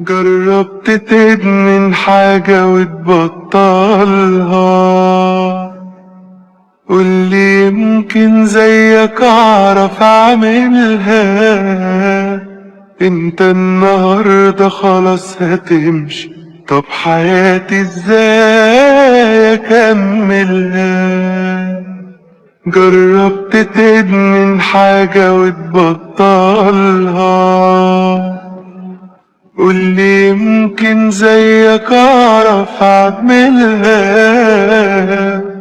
جربت تدمن حاجة وتبطلها؟ قولي يمكن زيك أعرف أعملها. انت النهاردة خلاص هتمشي، طب حياتي ازاي اكملها؟ جربت تدمن حاجة وتبطلها؟ قولي يمكن زيك اعرف اعملها.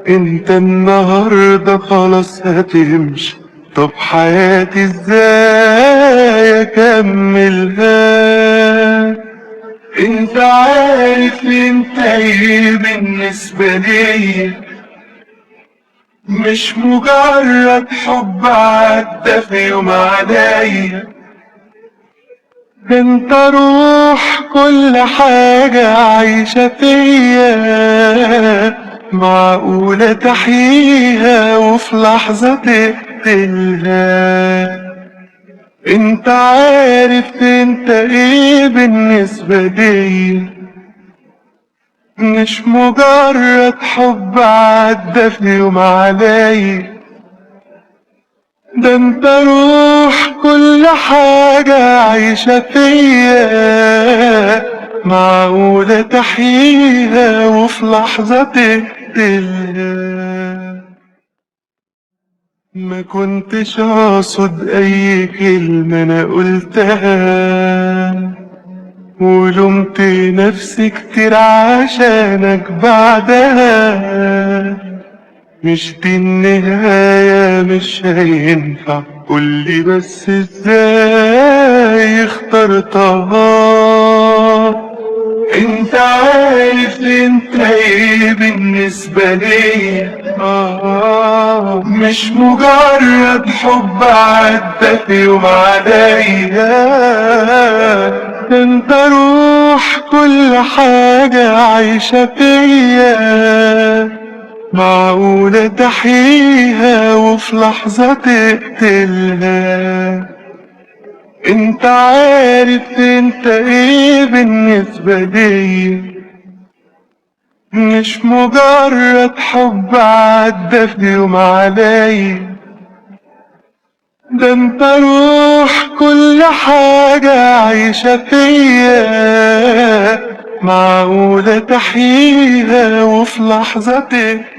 انت النهاردة خلاص هتمشي، طب حياتي ازاي اكملها؟ انت عارف انت ايه بالنسبة ليا؟ مش مجرد حب عدى في يوم عليا، انت روح كل حاجة عايشة فيا. معقولة تحييها وفي لحظة تقتلها؟ انت عارف انت ايه بالنسبة لي؟ مش مجرد حب عدى في يوم عليا، ده انت روح كل حاجة عايشة فيا. معقولة تحييها وفي لحظة تقتلها؟ ما كنتش اقصد اي كلمة انا قلتها، ولومت نفسي كتير عشانك بعدها. مش دي النهاية، مش هينفع، قولي بس ازاي اخترتها؟ انت عارف انت ايه بالنسبة ليا؟ مش مجرد حب عدى في يوم عليا، انت روح كل حاجة عايشة فيا. معقولة تحييها وفي لحظة تقتلها؟ انت عارف انت ايه بالنسبة لي؟ مش مجرد حب عدى في يوم عليا، ده انت روح كل حاجة عايشة فيا. معقولة تحييها وفي لحظة تقتلها؟